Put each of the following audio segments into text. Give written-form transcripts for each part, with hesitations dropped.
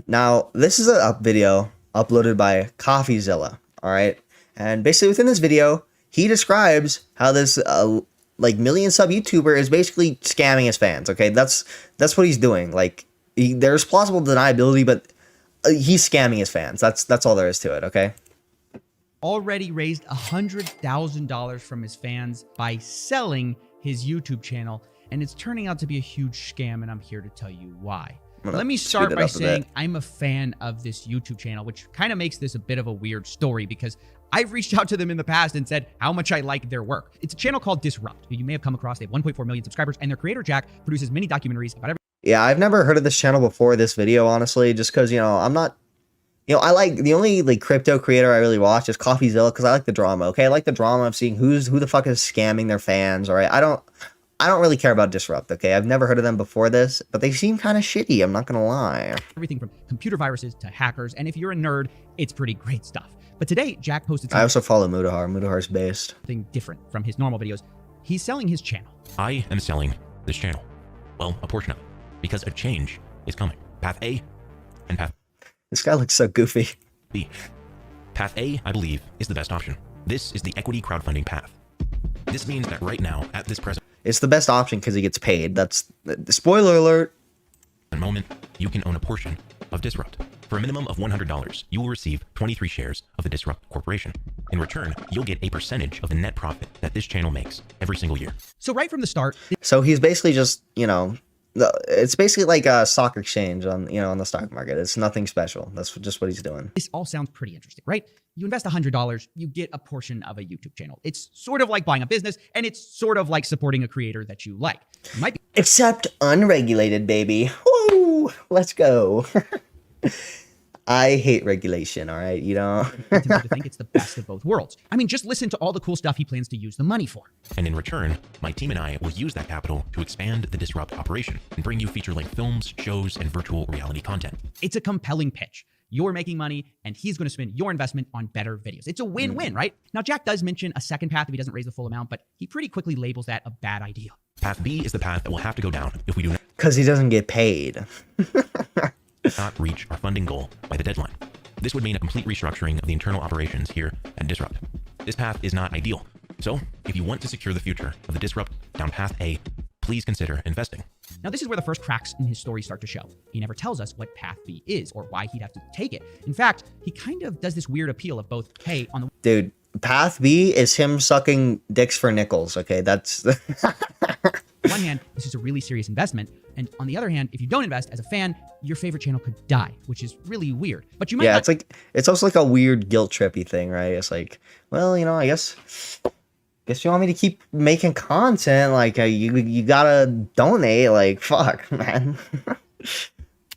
Now, this is a video uploaded by CoffeeZilla, all right? And basically within this video, he describes how this like million sub YouTuber is basically scamming his fans, okay? That's what he's doing. Like there's plausible deniability, but he's scamming his fans. That's all there is to it, okay? Already raised $100,000 from his fans by selling his YouTube channel, and it's turning out to be a huge scam, and I'm here to tell you why. Let me start by saying I'm a fan of this YouTube channel, which kind of makes this a bit of a weird story because I've reached out to them in the past and said how much I like their work. It's a channel called Disrupt, who you may have come across. They have 1.4 million subscribers, and their creator, Jack, produces mini documentaries about everything. Yeah, I've never heard of this channel before this video, honestly, just because, I'm not, I like, the only, like, crypto creator I really watch is CoffeeZilla because I like the drama, okay? I like the drama of seeing who the fuck is scamming their fans, all right? I don't really care about Disrupt, okay? I've never heard of them before this, but they seem kind of shitty, I'm not gonna lie. Everything from computer viruses to hackers, and if you're a nerd, it's pretty great stuff. But today, Jack posted I also follow Mudahar. Mudahar's based. Something different from his normal videos. He's selling his channel. I am selling this channel. Well, a portion of it. Because a change is coming. Path A and Path This guy looks so goofy. B. Path A, I believe, is the best option. This is the equity crowdfunding path. This means that right now, at this present It's the best option because he gets paid. That's the spoiler alert. moment, you can own a portion of Disrupt. For a minimum of $100, you will receive 23 shares of the Disrupt Corporation. In return, you'll get a percentage of the net profit that this channel makes every single year. So right from the start, So he's basically just, it's basically like a stock exchange on, on the stock market. It's nothing special. That's just what he's doing. this all sounds pretty interesting, right? You invest $100, you get a portion of a YouTube channel. It's sort of like buying a business, and it's sort of like supporting a creator that you like. You might be Except unregulated, baby. Woo! Let's go. I hate regulation, all right? tempted to think it's the best of both worlds. I mean, just listen to all the cool stuff he plans to use the money for. And in return, my team and I will use that capital to expand the Disrupt operation and bring you feature-length films, shows, and virtual reality content. It's a compelling pitch. You're making money, and he's going to spend your investment on better videos. It's a win-win, right? Now, Jack does mention a second path if he doesn't raise the full amount, but he pretty quickly labels that a bad idea. Path B is the path that we'll have to go down if we do Because he doesn't get paid. not reach our funding goal by the deadline. This would mean a complete restructuring of the internal operations here at Disrupt. This path is not ideal. So, if you want to secure the future of the Disrupt down Path A, please consider investing. Now, this is where the first cracks in his story start to show. He never tells us what Path B is or why he'd have to take it. In fact, he kind of does this weird appeal of both, hey, on the Dude, Path B is him sucking dicks for nickels, okay? That's... one hand, this is a really serious investment. And on the other hand, if you don't invest as a fan, your favorite channel could die, which is really weird. But you might not... it's also like a weird guilt trippy thing, right? It's like, well, I guess you want me to keep making content. Like, you gotta donate. Like, fuck, man.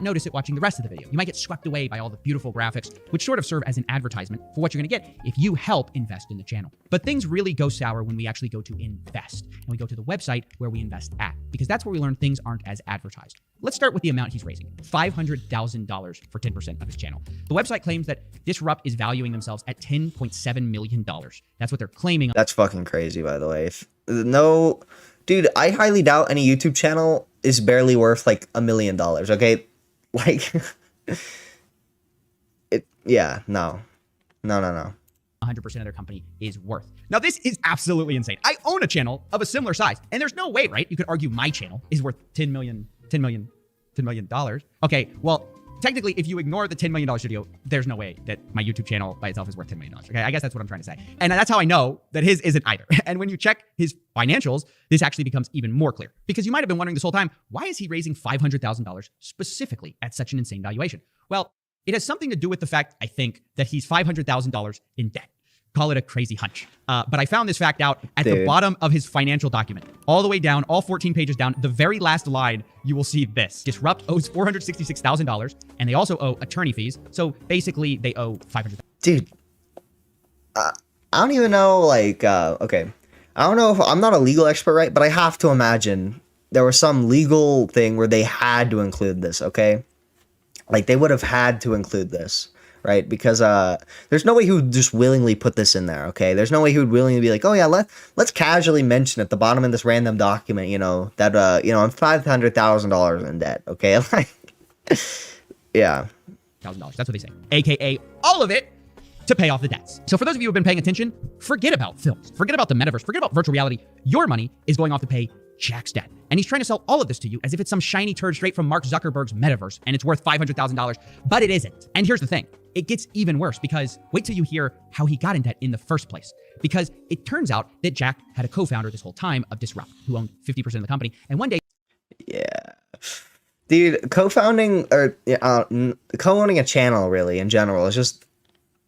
notice it watching the rest of the video. You might get swept away by all the beautiful graphics, which sort of serve as an advertisement for what you're gonna get if you help invest in the channel. But things really go sour when we actually go to invest, and we go to the website where we invest at, because that's where we learn things aren't as advertised. Let's start with the amount he's raising, $500,000 for 10% of his channel. The website claims that Disrupt is valuing themselves at $10.7 million. That's what they're claiming. That's fucking crazy, by the way. No, dude, I highly doubt any YouTube channel is barely worth like $1 million, okay? Like, no. 100% of their company is worth. Now, this is absolutely insane. I own a channel of a similar size, and there's no way, right? You could argue my channel is worth $10 million. Okay, well, technically, if you ignore the $10 million video, there's no way that my YouTube channel by itself is worth $10 million. Okay, I guess that's what I'm trying to say. And that's how I know that his isn't either. And when you check his financials, this actually becomes even more clear. Because you might have been wondering this whole time, why is he raising $500,000 specifically at such an insane valuation? Well, it has something to do with the fact, I think, that he's $500,000 in debt. Call it a crazy hunch. But I found this fact out at the bottom of his financial document. All the way down, all 14 pages down, the very last line, you will see this. Disrupt owes $466,000, and they also owe attorney fees. So basically, they owe $500,000. Dude, I don't even know, like, okay. I don't know if I'm not a legal expert, right? But I have to imagine there was some legal thing where they had to include this, okay? Like, they would have had to include this. Right, because there's no way he would just willingly put this in there. Okay, there's no way he would willingly be like, oh yeah, let's casually mention at the bottom of this random document, that I'm $500,000 in debt. Okay, like Yeah. $1,000. That's what they say. AKA all of it to pay off the debts. So for those of you who have been paying attention, forget about films, forget about the metaverse, forget about virtual reality. Your money is going off to pay Jack's debt. And he's trying to sell all of this to you as if it's some shiny turd straight from Mark Zuckerberg's metaverse and it's worth $500,000, but it isn't. And here's the thing. It gets even worse because wait till you hear how he got in debt in the first place. Because it turns out that Jack had a co-founder this whole time of Disrupt who owned 50% of the company. And one day, Yeah. Dude, co-founding or co-owning a channel really in general is just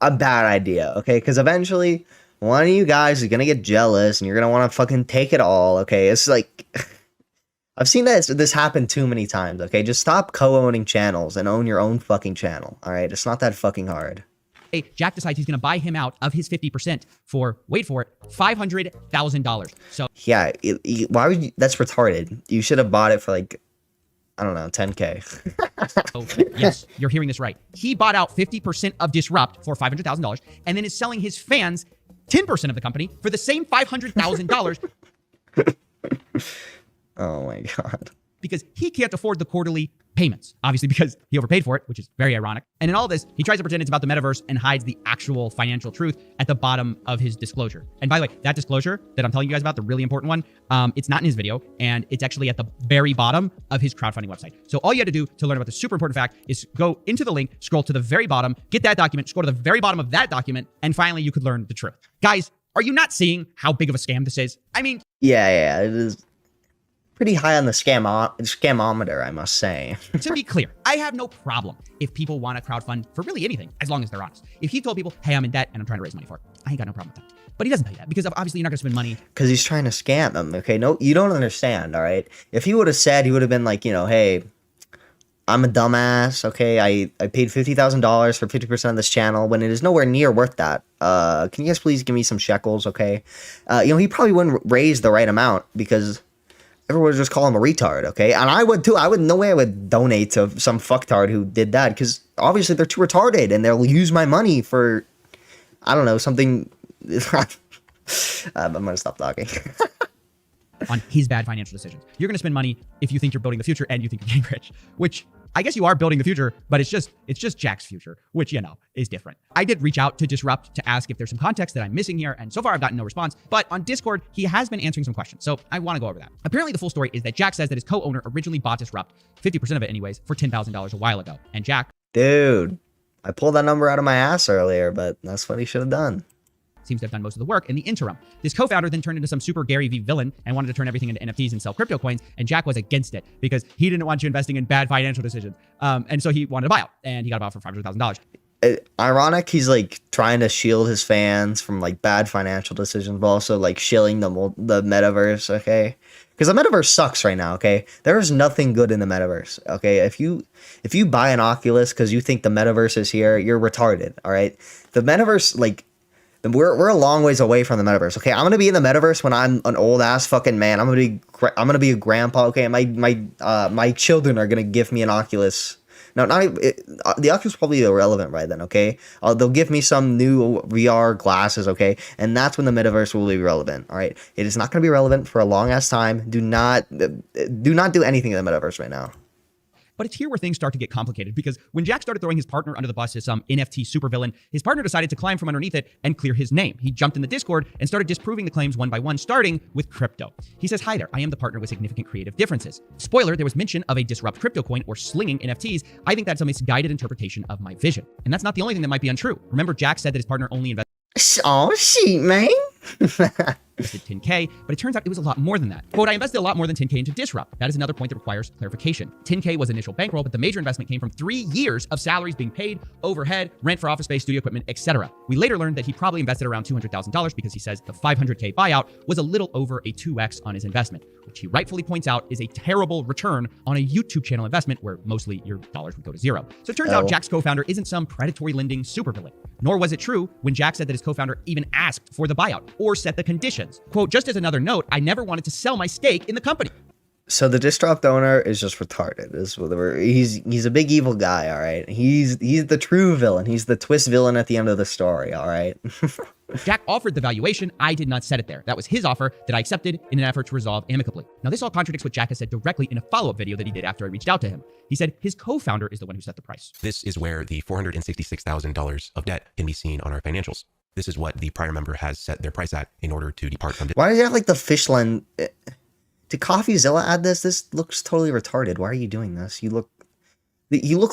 a bad idea, okay? Because eventually one of you guys is gonna get jealous and you're gonna want to fucking take it all, okay? It's like I've seen this happen too many times, okay? Just stop co-owning channels and own your own fucking channel, all right? It's not that fucking hard. Jack decides he's going to buy him out of his 50% for, wait for it, $500,000. So Yeah, why would you? That's retarded. You should have bought it for like, I don't know, 10K. yes, you're hearing this right. He bought out 50% of Disrupt for $500,000 and then is selling his fans 10% of the company for the same $500,000 Oh my god. because he can't afford the quarterly payments, obviously because he overpaid for it, which is very ironic. And in all this, he tries to pretend it's about the metaverse and hides the actual financial truth at the bottom of his disclosure. And by the way, that disclosure that I'm telling you guys about, the really important one, it's not in his video, and it's actually at the very bottom of his crowdfunding website. So all you had to do to learn about this super important fact is go into the link, scroll to the very bottom, get that document, scroll to the very bottom of that document, and finally you could learn the truth. Guys, are you not seeing how big of a scam this is? I mean, Yeah, it is pretty high on the scamometer, I must say. to be clear, I have no problem if people want to crowdfund for really anything, as long as they're honest. If he told people, hey, I'm in debt and I'm trying to raise money for it, I ain't got no problem with that. But he doesn't tell you that because obviously you're not going to spend money. Because he's trying to scam them, okay? No, you don't understand, all right? If he would have said, he would have been like, you know, hey, I'm a dumbass, okay? I paid $50,000 for 50% of this channel when it is nowhere near worth that. Can you guys please give me some shekels, okay? He probably wouldn't raise the right amount because everyone would just call him a retard, okay? And I would too. No way I would donate to some fucktard who did that because obviously they're too retarded and they'll use my money for, I don't know, something. I'm gonna stop talking. On his bad financial decisions. You're going to spend money if you think you're building the future and you think you're getting rich, which I guess you are building the future, but it's just Jack's future, which, is different. I did reach out to Disrupt to ask if there's some context that I'm missing here, and so far I've gotten no response, but on Discord, he has been answering some questions, so I want to go over that. Apparently the full story is that Jack says that his co-owner originally bought Disrupt, 50% of it anyways, for $10,000 a while ago, and Jack Dude, I pulled that number out of my ass earlier, but that's what he should have done. seems to have done most of the work in the interim. This co-founder then turned into some super Gary Vee villain and wanted to turn everything into NFTs and sell crypto coins, and Jack was against it because he didn't want you investing in bad financial decisions. And so he wanted a buyout, and he got a buyout for $500,000. Ironic, he's like trying to shield his fans from like bad financial decisions, but also like shilling the metaverse, okay? Because the metaverse sucks right now, okay? There is nothing good in the metaverse, okay? If you buy an Oculus because you think the metaverse is here, you're retarded, all right? The metaverse, like, we're a long ways away from the metaverse, okay? I'm gonna be in the metaverse when I'm an old ass fucking man. I'm gonna be a grandpa, okay? My children are gonna give me an Oculus. No, not even, the Oculus is probably irrelevant right then, okay? They'll give me some new VR glasses, okay? And that's when the metaverse will be relevant, all right? It is not going to be relevant for a long-ass time. Do not do anything in the metaverse right now. But it's here where things start to get complicated because when Jack started throwing his partner under the bus as some NFT supervillain, his partner decided to climb from underneath it and clear his name. He jumped in the Discord and started disproving the claims one by one, starting with crypto. He says, hi there, I am the partner with significant creative differences. Spoiler, there was mention of a disrupt crypto coin or slinging NFTs. I think that's a misguided interpretation of my vision. And that's not the only thing that might be untrue. Remember, Jack said that his partner only invested Oh, shit, man. 10K, but it turns out it was a lot more than that. Quote, I invested a lot more than 10K into Disrupt. That is another point that requires clarification. 10K was initial bankroll, but the major investment came from 3 years of salaries being paid, overhead, rent for office space, studio equipment, etc. We later learned that he probably invested around $200,000 because he says the 500K buyout was a little over a 2x on his investment, which he rightfully points out is a terrible return on a YouTube channel investment where mostly your dollars would go to zero. So it turns out Jack's co-founder isn't some predatory lending supervillain, nor was it true when Jack said that his co-founder even asked for the buyout or set the conditions. Quote, just as another note, I never wanted to sell my stake in the company. So the Disrupt owner is just retarded. He's a big evil guy, all right? He's the true villain. He's the twist villain at the end of the story, all right? Jack offered the valuation. I did not set it there. That was his offer that I accepted in an effort to resolve amicably. Now, this all contradicts what Jack has said directly in a follow-up video that he did after I reached out to him. He said his co-founder is the one who set the price. This is where the $466,000 of debt can be seen on our financials. This is what the prior member has set their price at in order to depart from. Why does he have like the fish line? Did CoffeeZilla add this? This looks totally retarded. Why are you doing this? You look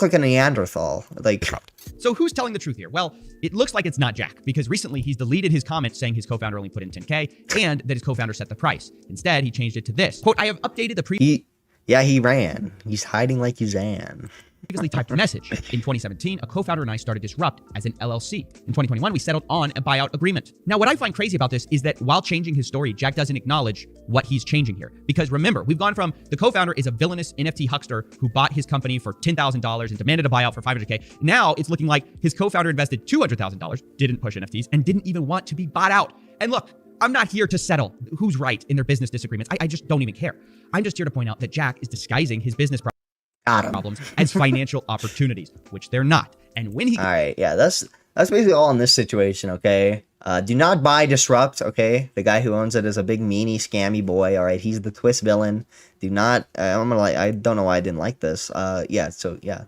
like a Neanderthal. Like, Disrupt. So who's telling the truth here? Well, it looks like it's not Jack, because recently he's deleted his comment saying his co-founder only put in 10K and that his co-founder set the price. Instead, he changed it to this. Quote, I have updated the he ran. He's hiding like Yuzan. previously typed message. In 2017, a co-founder and I started Disrupt as an LLC. In 2021, we settled on a buyout agreement. Now, what I find crazy about this is that while changing his story, Jack doesn't acknowledge what he's changing here. Because remember, we've gone from the co-founder is a villainous NFT huckster who bought his company for $10,000 and demanded a buyout for $500K. Now it's looking like his co-founder invested $200,000, didn't push NFTs, and didn't even want to be bought out. And look, I'm not here to settle who's right in their business disagreements. I just don't even care. I'm just here to point out that Jack is disguising his business problems as financial opportunities, which they're not. And when he... All right, yeah, that's basically all in this situation, okay? Do not buy Disrupt, okay? The guy who owns it is a big, meanie, scammy boy, all right? He's the twist villain. Do not... I don't know why I didn't like this. Yeah.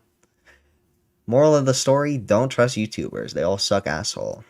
Moral of the story, don't trust YouTubers. They all suck asshole.